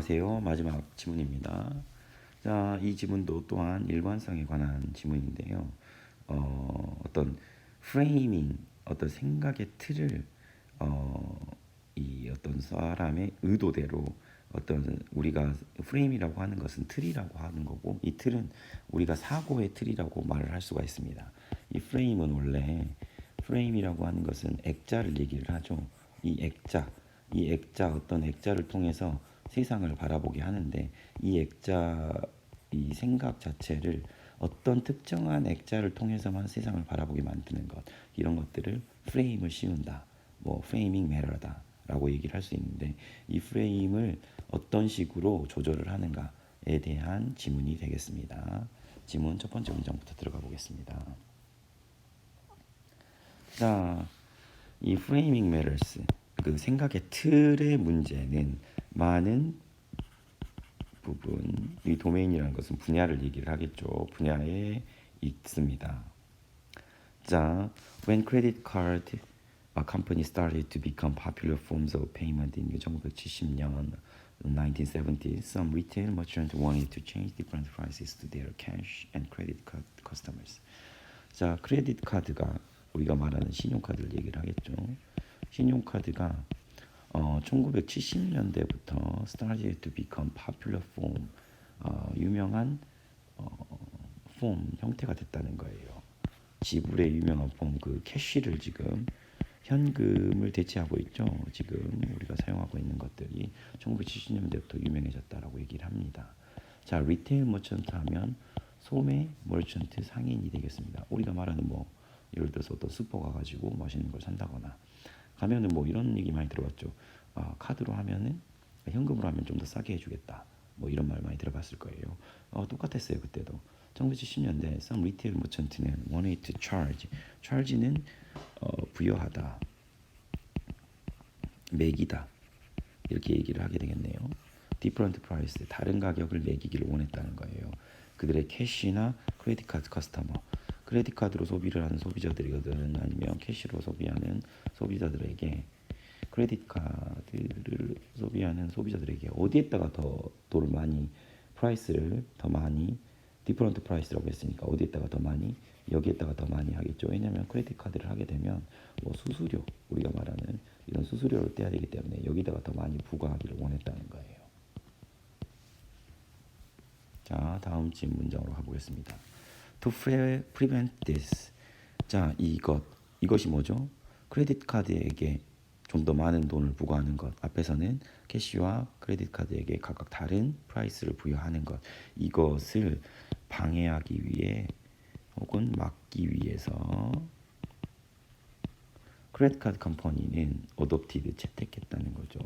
안녕하세요. 마지막 지문입니다. 자, 이 지문도 또한 일관성에 관한 지문인데요. 어떤 프레이밍, 어떤 생각의 틀을 이 어떤 사람의 의도대로 어떤 우리가 프레임이라고 하는 것은 틀이라고 하는 거고, 이 틀은 우리가 사고의 틀이라고 말을 할 수가 있습니다. 이 프레임은 원래 프레임이라고 하는 것은 액자를 얘기를 하죠. 이 액자 어떤 액자를 통해서 세상을 바라보게 하는데, 이 액자 이 생각 자체를 어떤 특정한 액자를 통해서만 세상을 바라보게 만드는 것, 이런 것들을 프레임을 씌운다, 뭐 프레이밍 매너다라고 얘기를 할 수 있는데, 이 프레임을 어떤 식으로 조절을 하는가에 대한 지문이 되겠습니다. 지문 첫 번째 문장부터 들어가 보겠습니다. 자, 이 프레이밍 매너스, 그 생각의 틀의 문제는 많은 부분, 이 도메인이라는 것은 분야를 얘기를 하겠죠. 분야에 있습니다. 자, when credit card company started to become popular forms of payment in 1970년, 1970s, some retail merchants wanted to change different prices to their cash and credit card customers. 자, 크레딧 카드가 우리가 말하는 신용카드를 얘기를 하겠죠. 신용카드가 1970년대부터 started to become popular form, 유명한 폼 형태가 됐다는 거예요. 지불의 유명한 폼, 그 캐시를 지금 현금을 대체하고 있죠. 지금 우리가 사용하고 있는 것들이 1970년대부터 유명해졌다라고 얘기를 합니다. 자, 리테일 머천트 하면 소매 머천트 상인이 되겠습니다. 우리가 말하는 뭐 예를 들어서 어떤 슈퍼 가가지고 맛있는 걸 산다거나 가면은 뭐 이런 얘기 많이 들어봤죠. 카드로 하면은 현금으로 하면 좀 더 싸게 해주겠다. 뭐 이런 말 많이 들어봤을 거예요. 똑같았어요 그때도. 1970년대 some retail merchant는 wanted to charge. charge는 부여하다, 매기다 이렇게 얘기를 하게 되겠네요. different price, 다른 가격을 매기기를 원했다는 거예요. 그들의 캐시나 크레딧 카드 커스터머, 크레딧 카드로 소비를 하는 소비자들이거든, 아니면 캐시로 소비하는 소비자들에게, 크레딧 카드를 소비하는 소비자들에게 어디에다가 더 돈을 많이, 프라이스를 더 많이, 디퍼런트 프라이스라고 했으니까 어디에다가 더 많이, 여기에다가 더 많이 하겠죠. 왜냐하면 크레딧 카드를 하게 되면 뭐 수수료, 우리가 말하는 이런 수수료를 떼야 되기 때문에 여기다가 더 많이 부과하기를 원했다는 거예요. 자, 다음 질문 문장으로 가보겠습니다. To prevent this. 자, 이것이 뭐죠? 크레딧 카드에게 좀 더 많은 돈을 부과하는 것. 앞에서는 캐시와 크레딧 카드에게 각각 다른 프라이스를 부여하는 것. 이것을 방해하기 위해 혹은 막기 위해서 크레딧 카드 컴퍼니는 어댑티드, 채택했다는 거죠.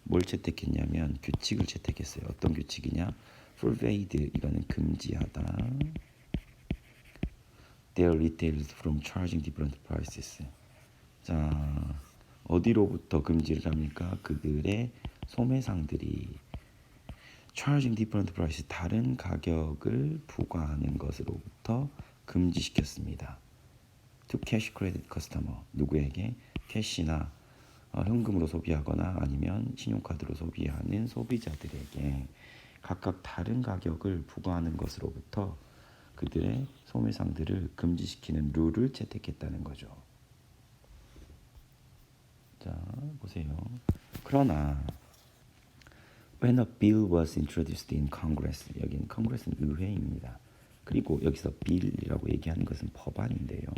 뭘 채택했냐면 규칙을 채택했어요. 어떤 규칙이냐? forbade, 이거는 금지하다. their retailers from charging different prices. 자, 어디로부터 금지를 합니까? 그들의 소매상들이 charging different prices, 다른 가격을 부과하는 것으로부터 금지시켰습니다. to cash credit customer, 누구에게? 캐시나 현금으로 소비하거나 아니면 신용카드로 소비하는 소비자들에게 각각 다른 가격을 부과하는 것으로부터 그들의 소매상들을 금지시키는 룰을 채택했다는 거죠. 자, 보세요. 그러나 when a bill was introduced in Congress, 여기는 Congress는 의회입니다. 그리고 여기서 bill이라고 얘기하는 것은 법안인데요.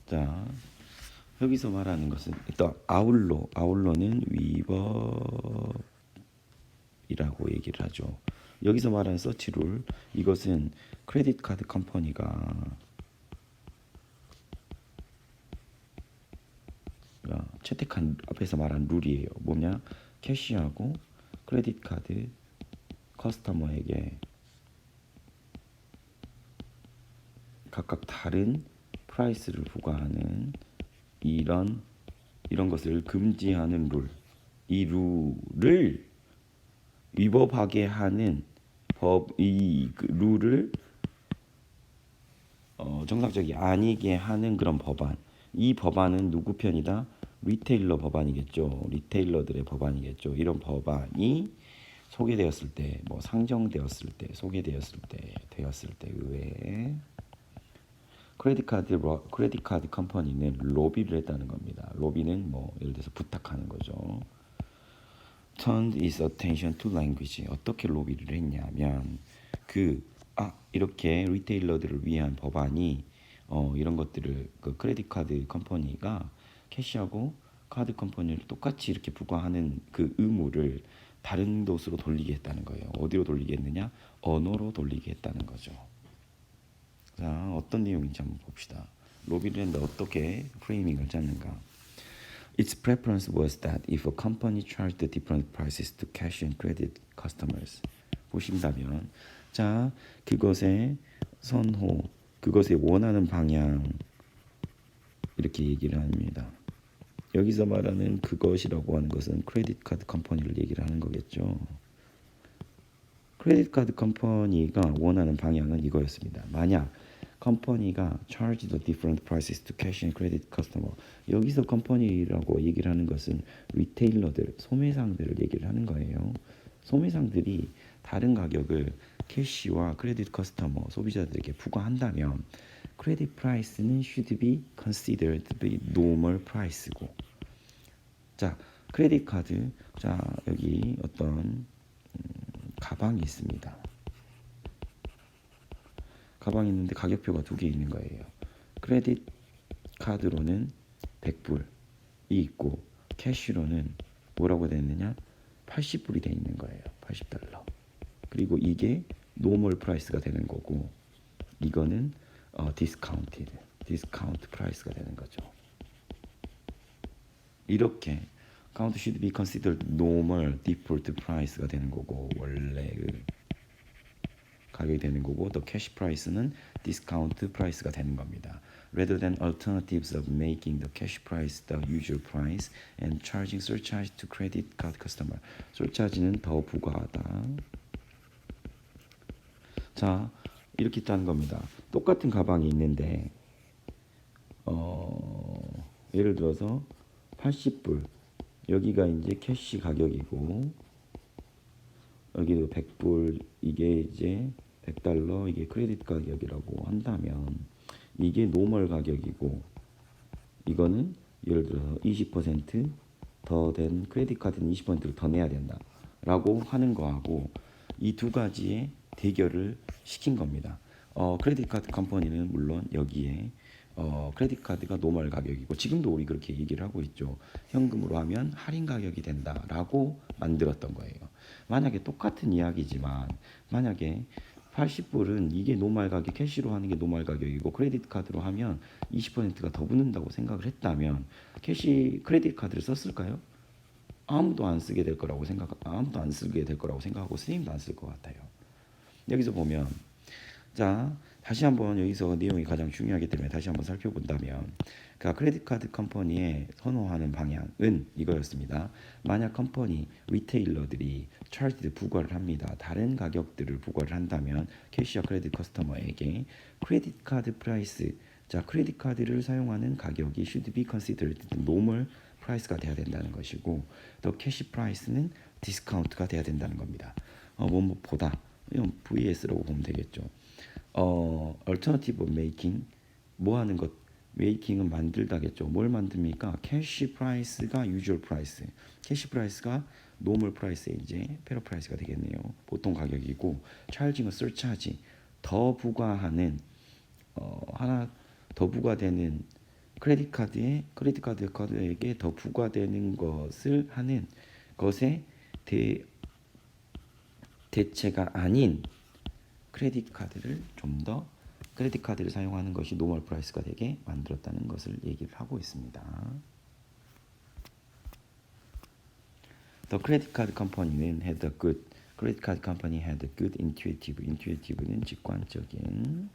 자, 여기서 말하는 것은 일단 아울러는 위법이라고 얘기를 하죠. 여기서 말하는 서치 룰, 이것은 크레딧 카드 컴퍼니가 채택한 앞에서 말한 룰이에요. 뭐냐? 캐시하고 크레딧 카드 커스터머에게 각각 다른 프라이스를 부과하는 이런 것을 금지하는 룰, 이 룰을 위법하게 하는 이 룰을 정상적이 아니게 하는 그런 법안. 이 법안은 누구 편이다? 리테일러 법안이겠죠. 리테일러들의 법안이겠죠. 이런 법안이 소개되었을 때, 뭐 상정되었을 때, 소개되었을 때, 되었을 때 의외에 크레딧 카드 컴퍼니는 로비를 했다는 겁니다. 로비는 뭐 예를 들어서 부탁하는 거죠. Turned its attention to language. 어떻게 로비를 했냐면 이렇게 리테일러들을 위한 법안이 이런 것들을 그 크레딧 카드 컴퍼니가 캐시하고 카드 컴퍼니를 똑같이 이렇게 부과하는 그 의무를 다른 곳으로 돌리게 했다는 거예요. 어디로 돌리게 했느냐? 언어로 돌리게 했다는 거죠. 자, 어떤 내용인지 한번 봅시다. 로비를 했는데 어떻게 프레이밍을 잡는가? Its preference was that if a company charged different prices to cash and credit customers, 보신다면, 자, 그것의 선호, 그것의 원하는 방향 이렇게 얘기를 합니다. 여기서 말하는 그것이라고 하는 것은 크레딧 카드 컴퍼니를 얘기를 하는 거겠죠. 크레딧 카드 컴퍼니가 원하는 방향은 이거였습니다. 만약 컴퍼니가 charge the different prices to cash and credit customer. 여기서 컴퍼니라고 얘기를 하는 것은 리테일러들, 소매상들을 얘기를 하는 거예요. 소매상들이 다른 가격을 캐시와 크레딧 커스터머, 소비자들에게 부과한다면 크레딧 프라이스는 should be considered to be normal price고. 자, 크레딧 카드. 자, 여기 어떤 가방이 있습니다. 가방이 있는데 가격표가 두 개 있는 거예요. 크레딧 카드로는 100불이 있고 캐시로는 뭐라고 되어 있느냐? 80불이 되어 있는 거예요. 80달러. 그리고 이게 노멀 프라이스가 되는 거고 이거는 디스카운트 프라이스가 되는 거죠. 이렇게 count should be considered normal default price가 되는 거고 원래 가격이 되는 거고 또 캐시 프라이스는 디스카운트 프라이스가 되는 겁니다. Rather than alternatives of making the cash price the usual price and charging surcharge to credit card customer. surcharge는 더 부과하다. 자, 이렇게 있다는 겁니다. 똑같은 가방이 있는데 예를 들어서 80불 여기가 이제 캐시 가격이고 여기도 100불 이게 이제 100달러 이게 크레딧 가격이라고 한다면 이게 노멀 가격이고 이거는 예를 들어서 20%더 된 크레딧 카드는 20%를 더 내야 된다 라고 하는 거하고 이 두 가지의 대결을 시킨 겁니다. 크레딧 카드 컴퍼니는 물론 여기에 크레딧 카드가 노멀 가격이고 지금도 우리 그렇게 얘기를 하고 있죠. 현금으로 하면 할인 가격이 된다라고 만들었던 거예요. 만약에 똑같은 이야기지만 만약에 80불은 이게 노멀 가격 캐시로 하는 게 노멀 가격이고 크레딧 카드로 하면 20%가 더 붙는다고 생각을 했다면 크레딧 카드를 썼을까요? 아무도 안 쓰게 될 거라고 생각하고 스님도 안 쓸 것 같아요. 여기서 보면 자 다시 한번 여기서 내용이 가장 중요하기 때문에 다시 한번 살펴본다면 크레딧 카드 컴퍼니의 선호하는 방향은 이거였습니다. 만약 컴퍼니 리테일러들이 차지드 부과를 합니다. 다른 가격들을 부과를 한다면 캐시와 크레딧 커스터머에게 크레딧 카드 프라이스 자 크레딧 카드를 사용하는 가격이 should be considered normal 프라이스가 돼야 된다는 것이고 또 캐시 프라이스는 디스카운트가 돼야 된다는 겁니다. 뭐보다 이건 VS라고 보면 되겠죠. alternative making 뭐 하는 것 메이킹은 만들다겠죠. 뭘 만듭니까? 캐시 프라이스가 usual 프라이스, 캐시 프라이스가 노멀 프라이스에 이제 페어 프라이스가 되겠네요. 보통 가격이고 charging은 surcharge 더 부과하는 하나 더 부과되는 크레딧 카드에게 더 부과되는 것을 하는 것에 대체가 아닌 크레딧 카드를 좀 더 크레딧 카드를 사용하는 것이 노멀 프라이스가 되게 만들었다는 것을 얘기를 하고 있습니다. The credit card company는 credit card company had a good intuitive는 직관적인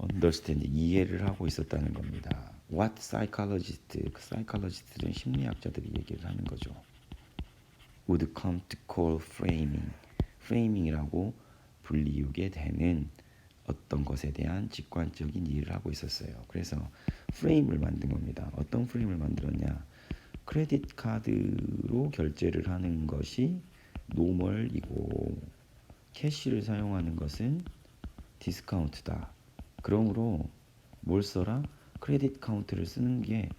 understand 이해를 하고 있었다는 겁니다. What psychologist는 심리학자들이 얘기를 하는 거죠. would come to call framing이라고 불리우게 되는 어떤 것에 대한 직관적인 이해를 하고 있었어요. 그래서 프레임을 만든 겁니다. 어떤 프레임을 만들었냐? 크레딧 카드로 결제를 하는 것이 노멀이고 캐시를 사용하는 것은 디스카운트다. 그러므로 뭘 써라? 크레딧 카드를 쓰는 게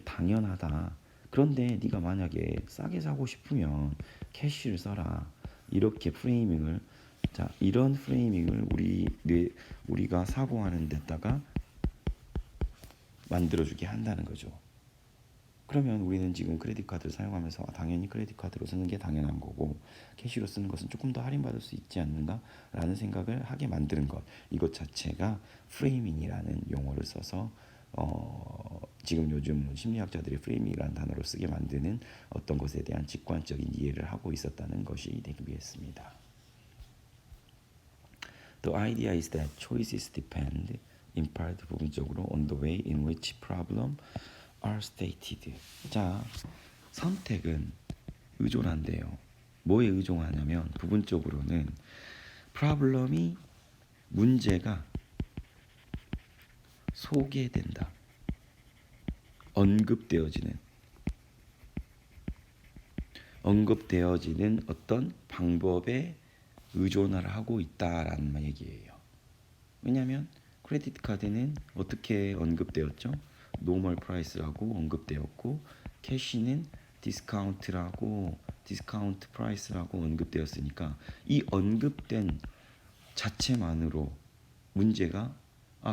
당연하다. 그런데 네가 만약에 싸게 사고 싶으면 캐시를 써라. 이렇게 프레이밍을 이런 프레이밍을 우리가 사고하는 데다가 만들어주게 한다는 거죠. 그러면 우리는 지금 크레딧 카드를 사용하면서 당연히 크레딧 카드로 쓰는 게 당연한 거고 캐시로 쓰는 것은 조금 더 할인받을 수 있지 않는가라는 생각을 하게 만드는 것. 이것 자체가 프레이밍이라는 용어를 써서 지금 요즘 심리학자들이 프레이밍이라는 단어로 쓰게 만드는 어떤 것에 대한 직관적인 이해를 하고 있었다는 것이 되겠습니다. The idea is that choices depend in part 부분적으로 on the way in which problem are stated. 자, 선택은 의존한대요. 뭐에 의존하냐면 부분적으로는 problem이 문제가 소개된다. 언급되어지는 어떤 방법에 의존을 하고 있다라는 얘기예요. 왜냐하면 크레딧 카드는 어떻게 언급되었죠? 노멀 프라이스라고 언급되었고 캐시는 디스카운트 프라이스라고 언급되었으니까 이 언급된 자체만으로 문제가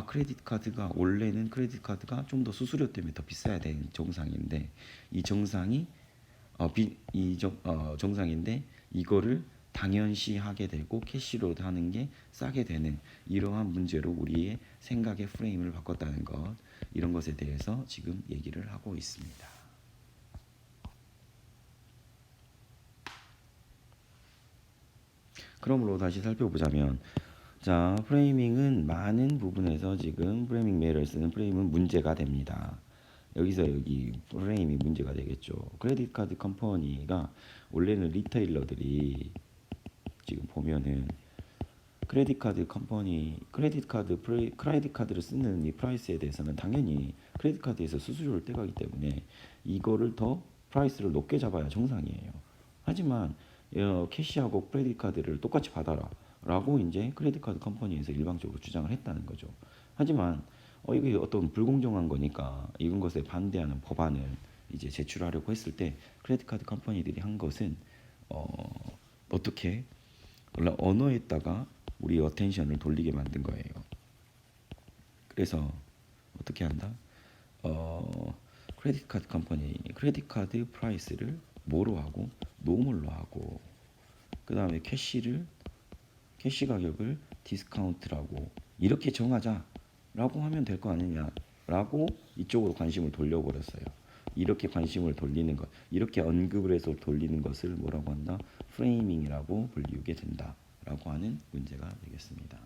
크레딧 카드가 원래는 크레딧 카드가 좀 더 수수료 때문에 더 비싸야 되는 정상인데 이 정상이 정상인데 이거를 당연시하게 되고 캐시로 하는 게 싸게 되는 이러한 문제로 우리의 생각의 프레임을 바꿨다는 것, 이런 것에 대해서 지금 얘기를 하고 있습니다. 그러므로 다시 살펴보자면 자, 프레이밍은 많은 부분에서 지금 프레이밍 메일을 쓰는 프레임은 문제가 됩니다. 여기서 여기 프레임이 문제가 되겠죠. 크레딧 카드 컴퍼니가 원래는 리테일러들이 지금 보면은 크레딧 카드를 쓰는 이 프라이스에 대해서는 당연히 크레딧 카드에서 수수료를 떼가기 때문에 이거를 더 프라이스를 높게 잡아야 정상이에요. 하지만 캐시하고 크레딧 카드를 똑같이 받아라 라고 이제 크레딧 카드 컴퍼니에서 일방적으로 주장을 했다는 거죠. 하지만 이게 어떤 불공정한 거니까 이런 것에 반대하는 법안을 이제 제출하려고 했을 때 크레딧 카드 컴퍼니들이 한 것은 어떻게 언어에다가 우리 어텐션을 돌리게 만든 거예요. 그래서 어떻게 한다? 크레딧 카드 컴퍼니 크레딧 카드 프라이스를 뭐로 하고 노멀로 하고 그 다음에 캐시 가격을 디스카운트라고 이렇게 정하자라고 하면 될 거 아니냐라고 이쪽으로 관심을 돌려버렸어요. 이렇게 관심을 돌리는 것, 이렇게 언급을 해서 돌리는 것을 뭐라고 한다? 프레이밍이라고 불리우게 된다라고 하는 문제가 되겠습니다.